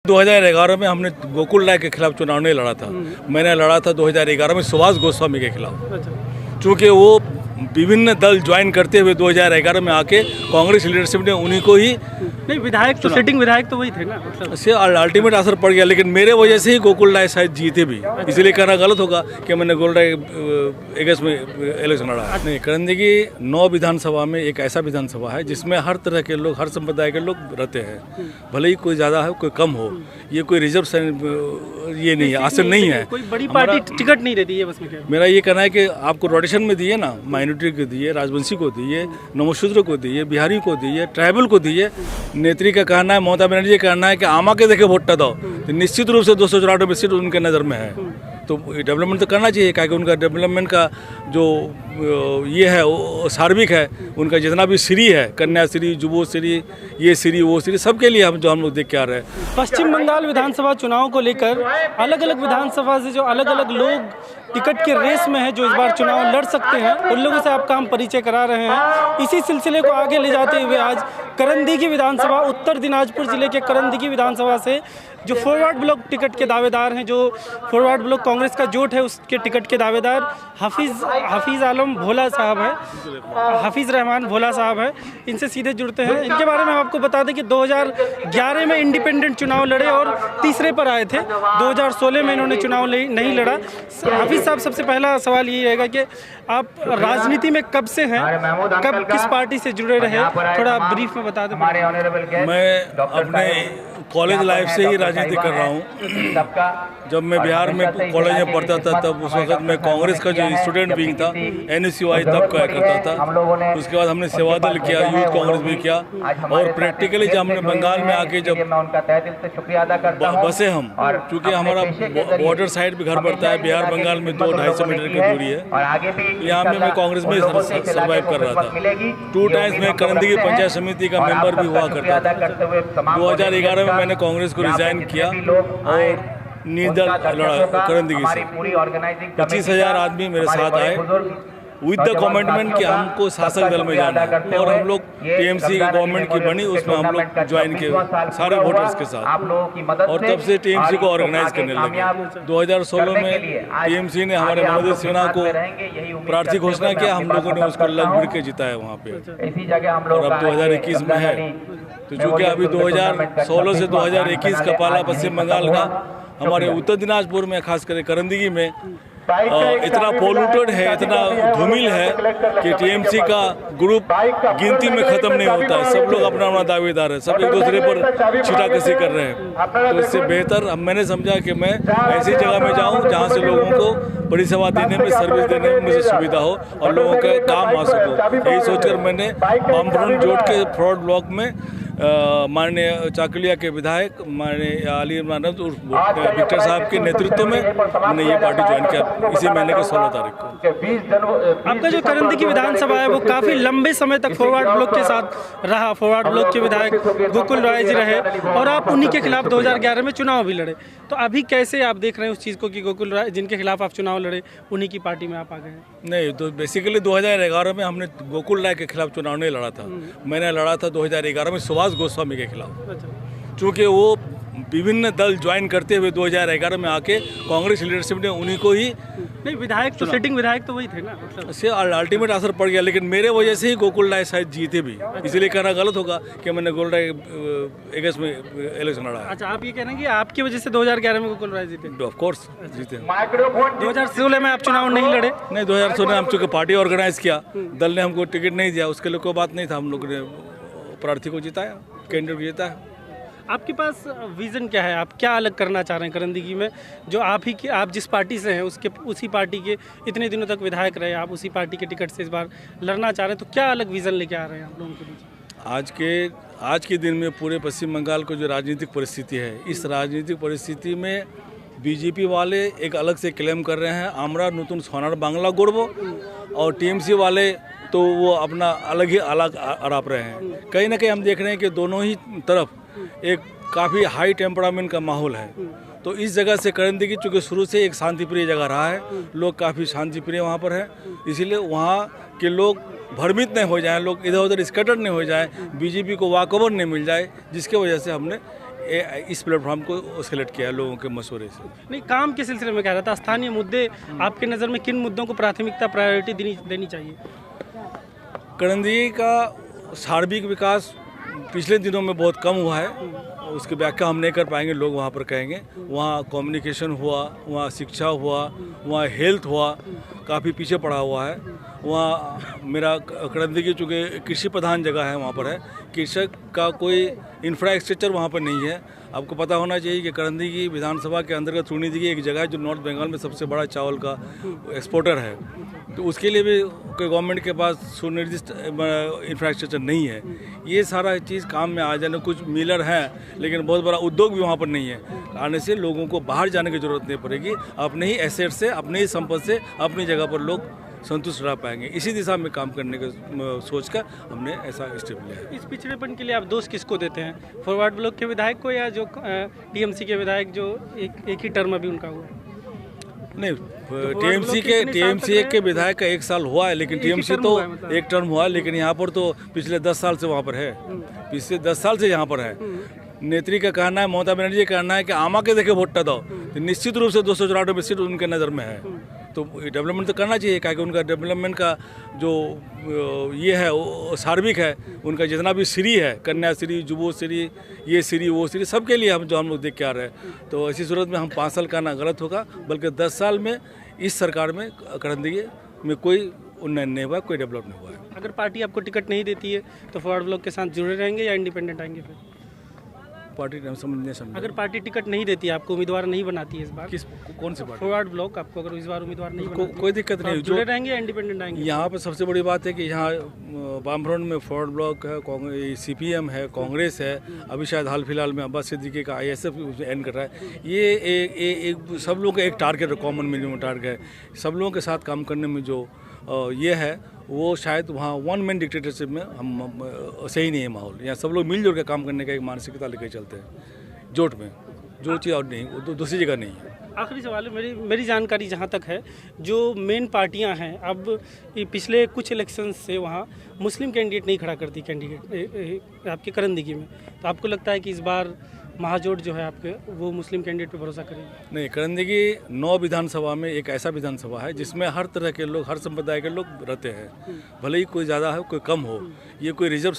2011 में हमने गोकुल राय के खिलाफ चुनाव नहीं लड़ा था। मैंने लड़ा था 2011 में सुभाष गोस्वामी के खिलाफ। चूँकि वो विभिन्न दल ज्वाइन करते हुए 2011 में आके कांग्रेस लीडरशिप ने उन्हीं को ही नहीं, विधायक तो सिटिंग विधायक तो वही थे ना, से अल्टीमेट असर पड़ गया। लेकिन मेरे वजह से ही गोकुल राय शायद जीते भी, इसलिए कहना गलत होगा कि मैंने गोकुल राय अगस्त में इलेक्शन लड़ा। नहीं, करंदगी 9 विधानसभा में एक ऐसा विधानसभा है जिसमें हर तरह के लोग, हर संप्रदाय के लोग रहते हैं, भले ही कोई ज़्यादा है कोई कम हो। ये कोई रिजर्व ये नहीं है, आसन नहीं है। कोई बड़ी पार्टी टिकट नहीं देती है बस में। मेरा ये कहना है कि आपको रोटेशन में दिए ना, माइनॉरिटी को दिए, राजवंशी को दिए, नमशूद्र को दिए, बिहारी को दिए, ट्राइबल को दिए। नेत्री का कहना है, ममता बनर्जी का कहना है कि आमा के देखे वोट दो, तो निश्चित रूप से 294 सीट उनके नज़र में है। तो डेवलपमेंट तो करना चाहिए, क्योंकि उनका डेवलपमेंट का जो ये है वो सार्विक है। उनका जितना भी श्री है, कन्या श्री, जुबो श्री, ये श्री, वो श्री, सबके लिए हम लोग देख के आ रहे हैं। पश्चिम बंगाल विधानसभा चुनाव को लेकर अलग अलग विधानसभा से जो अलग अलग लोग टिकट के रेस में हैं, जो इस बार चुनाव लड़ सकते हैं, उन लोगों से आपका हम परिचय करा रहे हैं। इसी सिलसिले को आगे ले जाते हुए आज करंदगी विधानसभा, उत्तर दिनाजपुर जिले के करंदगी विधानसभा से जो फॉरवर्ड ब्लॉक टिकट के दावेदार हैं, जो फॉरवर्ड ब्लॉक कांग्रेस का जोट है, उसके टिकट के दावेदार हफीज़ आलम भोला साहब है, हफीज़ रहमान भोला साहब है। इनसे सीधे जुड़ते हैं। इनके बारे में आपको बता दें कि 2011 में इंडिपेंडेंट चुनाव लड़े और तीसरे पर आए थे। 2016 में इन्होंने चुनाव नहीं लड़ा। हफीज़ साहब, सबसे पहला सवाल ये रहेगा कि आप राजनीति में कब से हैं, कब किस पार्टी से जुड़े रहे, थोड़ा ब्रीफ में बता दें। मैं अपने कॉलेज लाइफ से ही राजनीति कर रहा हूँ। जब मैं बिहार में कॉलेज में पढ़ता था, तब उस वक्त मैं कांग्रेस का जो स्टूडेंट विंग था, NSUI तब क्या करता था। उसके बाद हमने सेवा दल किया, यूथ कांग्रेस भी किया, और प्रैक्टिकली जब हमने बंगाल में आके जब बसे हम, चूँकि हमारा बॉर्डर साइड भी घर पड़ता है, बिहार बंगाल में 200-250 मीटर की दूरी है। यहाँ में मैं कांग्रेस में सर्वाइव कर रहा था। 2 टाइम्स मैं करंदगी पंचायत समिति का मेंबर भी हुआ करता था। 2011 में मैंने कांग्रेस को रिजाइन किया और निर्दल लड़ा करंदगी से। 25,000 आदमी मेरे साथ आए विद द कमिटमेंट कि हमको शासक दल में जाना है, और हम लोग TMC गवर्नमेंट की बनी, उसमें हम लोग ज्वाइन किए सारे वोटर्स के साथ, और तब से TMC को ऑर्गेनाइज करने लगे। 2016 में TMC ने हमारे मनोज सिन्हा को प्रार्थी घोषणा किया, हम लोगों ने उसको लग भिड़ के जिताया वहाँ पे, और अब 2021 में है। तो चूँकि अभी 2016 से 2021 का पाला पश्चिम बंगाल का हमारे उत्तर दिनाजपुर में, खास करके करंदगी में इतना पोल्यूटेड है, इतना धूमिल है कि TMC का ग्रुप गिनती में ख़त्म नहीं होता है। सब लोग अपना अपना दावेदार है, सब एक दूसरे पर छीटाकशी कर रहे हैं। तो इससे बेहतर अब मैंने समझा कि मैं ऐसी जगह में जाऊं जहां से लोगों को परिसेवा देने में, सर्विस देने में मुझे सुविधा हो और लोगों का काम आ सको। यही सोचकर मैंने वामफ्रंट जोड़ के फॉरवर्ड ब्लॉक में माननीय चाकुलिया के विधायक माननीय अली इमरान विक्टर साहब के नेतृत्व में हमने ये पार्टी ज्वाइन किया इसी महीने के 16 तारीख को। आपका जो करंदगी विधानसभा है वो काफ़ी लंबे समय तक फॉरवर्ड ब्लॉक के साथ रहा। फॉरवर्ड ब्लॉक के विधायक गोकुल राय जी रहे और आप उन्हीं के खिलाफ 2011 में चुनाव भी लड़े। तो अभी कैसे आप देख रहे हैं उस चीज़ को कि गोकुल राय जिनके खिलाफ आप चुनाव लड़े, उन्हीं की पार्टी में आप आ गए हैं? नहीं, तो बेसिकली 2011 में हमने गोकुल राय के खिलाफ चुनाव नहीं लड़ा था। मैंने लड़ा था 2011 में सुभाष गोस्वामी के खिलाफ। चूँकि वो विभिन्न दल ज्वाइन करते हुए 2011 में आके कांग्रेस लीडरशिप ने उन्हीं को ही नहीं, विधायक तो सिटिंग विधायक तो वही थे ना, से अल्टीमेट असर पड़ गया। लेकिन मेरे वजह से ही गोकुल राय शायद जीते भी, इसलिए कहना गलत होगा कि मैंने गोकुल राय अगस्त में इलेक्शन लड़ा है। अच्छा, आप ये कह रहे हैं कि आपकी वजह से 2011 में गोकुल राय जीते? ऑफ कोर्स जीते। 2016 में आप चुनाव नहीं लड़े? नहीं, 2016 में हम चूँकि पार्टी ऑर्गेनाइज किया, दल ने हमको टिकट नहीं दिया, उसके लिए कोई बात नहीं था। हम लोग ने प्रार्थी को जिताया, कैंडिडेट को जिताया। आपके पास विज़न क्या है? आप क्या अलग करना चाह रहे हैं करंदगी में? जो आप जिस पार्टी से हैं उसी पार्टी के इतने दिनों तक विधायक रहे, आप उसी पार्टी के टिकट से इस बार लड़ना चाह रहे हैं, तो क्या अलग विज़न लेके आ रहे हैं आप लोगों के बीच? आज के दिन में पूरे पश्चिम बंगाल को जो राजनीतिक परिस्थिति है, इस राजनीतिक परिस्थिति में बीजेपी वाले एक अलग से क्लेम कर रहे हैं, आमरा नूतन सोनार बांग्ला गढ़बो, और TMC वाले तो वो अपना अलग ही अलग आराप रहे हैं। कहीं ना कहीं हम देख रहे हैं कि दोनों ही तरफ एक काफ़ी हाई टेम्परामेंट का माहौल है। तो इस जगह से करंदगी चूँकि शुरू से एक शांतिप्रिय जगह रहा है, लोग काफ़ी शांतिप्रिय वहाँ पर हैं, इसीलिए वहाँ के लोग भ्रमित नहीं हो जाएं, लोग इधर उधर स्कैटर नहीं हो जाएं, बीजेपी को वॉकओवर नहीं मिल जाए, जिसके वजह से हमने इस प्लेटफॉर्म को सेलेक्ट किया लोगों के मशवरे से। नहीं, काम के सिलसिले में कह रहा था, स्थानीय मुद्दे आपके नज़र में किन मुद्दों को प्राथमिकता प्रायोरिटी देनी चाहिए? करंदी का सार्वजनिक विकास पिछले दिनों में बहुत कम हुआ है, उसकी व्याख्या हम नहीं कर पाएंगे, लोग वहाँ पर कहेंगे। वहाँ कम्युनिकेशन हुआ, वहाँ शिक्षा हुआ, वहाँ हेल्थ हुआ, काफ़ी पीछे पड़ा हुआ है। वहाँ मेरा करंदी की चूँकि कृषि प्रधान जगह है, वहाँ पर है, कृषक का कोई इंफ्रास्ट्रक्चर वहाँ पर नहीं है। आपको पता होना चाहिए कि करंदी की विधानसभा के अंतर्गत सुनीति की एक जगह है जो नॉर्थ बंगाल में सबसे बड़ा चावल का एक्सपोर्टर है, तो उसके लिए भी कोई गवर्नमेंट के पास सुनिर्दिष्ट इंफ्रास्ट्रक्चर नहीं है। ये सारा चीज़ काम में आ जाने, कुछ मिलर हैं लेकिन बहुत बड़ा उद्योग भी वहाँ पर नहीं है। आने से लोगों को बाहर जाने की ज़रूरत नहीं पड़ेगी, अपने ही एसेट से, अपने ही संपत्ति से अपनी जगह पर लोग संतुष्ट रह पाएंगे। इसी दिशा में काम करने का सोच कर हमने ऐसा स्टेप लिया है। इस पिछड़ेपन के लिए आप दोष किसको देते हैं? फॉरवर्ड ब्लॉक के विधायक को, या जो टीएमसी के विधायक जो एक ही टर्म अभी उनका हुआ? नहीं, टीएमसी के विधायक का 1 साल हुआ है, लेकिन टीएमसी तो एक टर्म हुआ है, लेकिन यहाँ पर तो पिछले 10 साल से वहाँ पर है, पिछले 10 साल से यहाँ पर है। नेत्री का कहना है, ममता बनर्जी का कहना है कि आमा के देखे वोट दो, तो निश्चित रूप से 294 सीट उनके नज़र में है। तो डेवलपमेंट तो करना चाहिए, क्योंकि उनका डेवलपमेंट का जो ये है वो सार्वजनिक है। उनका जितना भी श्री है, कन्या श्री, जुबो श्री, ये श्री, वो श्री, सबके लिए हम लोग देख के आ रहे हैं। तो ऐसी सूरत में हम 5 साल का ना गलत होगा, बल्कि 10 साल में इस सरकार में करंदी में कोई उन्नयन नहीं हुआ, कोई डेवलप नहीं हुआ है। अगर पार्टी आपको टिकट नहीं देती है तो फॉरवर्ड ब्लॉक के साथ जुड़े रहेंगे या इंडिपेंडेंट आएंगे? फिर पार्टी समझने समझ, अगर पार्टी टिकट नहीं देती है, आपको उम्मीदवार नहीं बनाती है इस बार, कौन सी पार्टी? फॉरवर्ड ब्लॉक आपको अगर इस बार उम्मीदवार नहीं बनाती, कोई दिक्कत नहीं, जुड़े रहेंगे या इंडिपेंडेंट आएंगे? यहाँ पर सबसे बड़ी बात है कि यहाँ वामफ्रंट में फॉरवर्ड ब्लॉक है, सीपीएम है, कांग्रेस है, अभी शायद हाल फिलहाल में अब्बास सिद्दीकी का ISF एंड कर रहा है। ये एक सब लोगों का एक टारगेट है, कॉमन मिनिमम टारगेट है। सब लोगों के साथ काम करने में जो ये है, वो शायद वहाँ वन मैन डिक्टेटरशिप में हम सही नहीं है माहौल। यहाँ सब लोग मिलजुल के काम करने का एक मानसिकता लेकर चलते हैं, जोट में जो चीज़ और नहीं, वो दूसरी जगह नहीं है। आखिरी सवाल है, मेरी जानकारी जहाँ तक है, जो मेन पार्टियां हैं, अब पिछले कुछ इलेक्शन से वहाँ मुस्लिम कैंडिडेट नहीं खड़ा करती कैंडिडेट आपके करंदी में, तो आपको लगता है कि इस बार महाजोट जो है आपके, वो मुस्लिम कैंडिडेट पे भरोसा करेंगे? नहीं, करंदी की 9 विधानसभा में एक ऐसा विधानसभा है जिसमें हर तरह के लोग, हर संप्रदाय के लोग रहते हैं, भले ही कोई ज़्यादा हो कोई कम हो। ये कोई रिजर्व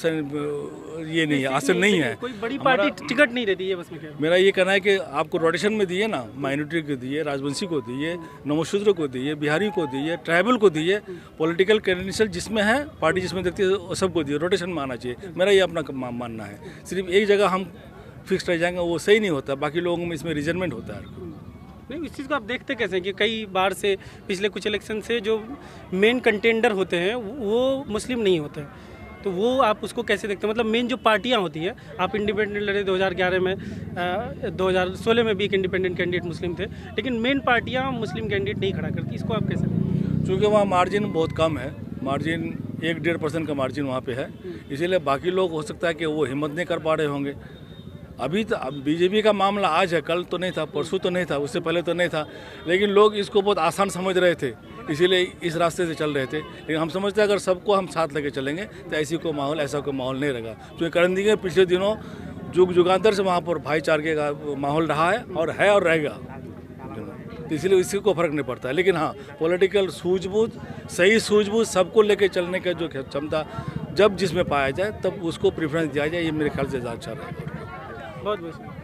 ये नहीं है, आसन नहीं है। कोई बड़ी पार्टी टिकट नहीं देती है, बस में मेरा ये कहना है कि आपको रोटेशन में दिए ना, माइनॉरिटी को दिए, राजवंशी को दिए, नमशूद्र को दिए, बिहारी को दिए, ट्राइबल को दिए, पॉलिटिकल क्रेडेंशियल जिसमें है, पार्टी जिसमें देखती है सबको दिए, रोटेशन में आना चाहिए। मेरा ये अपना मानना है। सिर्फ एक जगह हम फिक्स रह जाएंगे, वो सही नहीं होता, बाकी लोगों में इसमें रिजर्वमेंट होता है। नहीं, इस चीज़ को आप देखते कैसे हैं कि कई बार से पिछले कुछ इलेक्शन से जो मेन कंटेंडर होते हैं वो मुस्लिम नहीं होते, तो वो आप उसको कैसे देखते हैं? मतलब मेन जो पार्टियां होती है, आप इंडिपेंडेंट लड़े 2011 में, 2016 में भी एक इंडिपेंडेंट कैंडिडेट मुस्लिम थे, लेकिन मेन पार्टियां मुस्लिम कैंडिडेट नहीं खड़ा करती, इसको आप कैसे देखते हैं? चूँकि वहाँ मार्जिन बहुत कम है, मार्जिन 1-1.5% का मार्जिन वहाँ पे है, इसीलिए बाकी लोग हो सकता है कि वो हिम्मत नहीं कर पा रहे होंगे। अभी तो बीजेपी का मामला आज है, कल तो नहीं था, परसों तो नहीं था, उससे पहले तो नहीं था, लेकिन लोग इसको बहुत आसान समझ रहे थे, इसीलिए इस रास्ते से चल रहे थे। लेकिन हम समझते हैं अगर सबको हम साथ लेके चलेंगे तो ऐसा कोई माहौल नहीं रहेगा। क्योंकि करंदी के पिछले दिनों युगांतर से वहाँ पर भाईचारे का माहौल रहा है और रहेगा, तो इसलिए इसी को फर्क नहीं पड़ता है। लेकिन हाँ, पॉलिटिकल सूझबूझ, सही सूझबूझ, सबको लेके चलने का जो क्षमता जब जिसमें पाया जाए तब उसको प्रेफरेंस दिया जाए, ये मेरे ख्याल से ज़्यादा अच्छा रहेगा। बहुत बहुत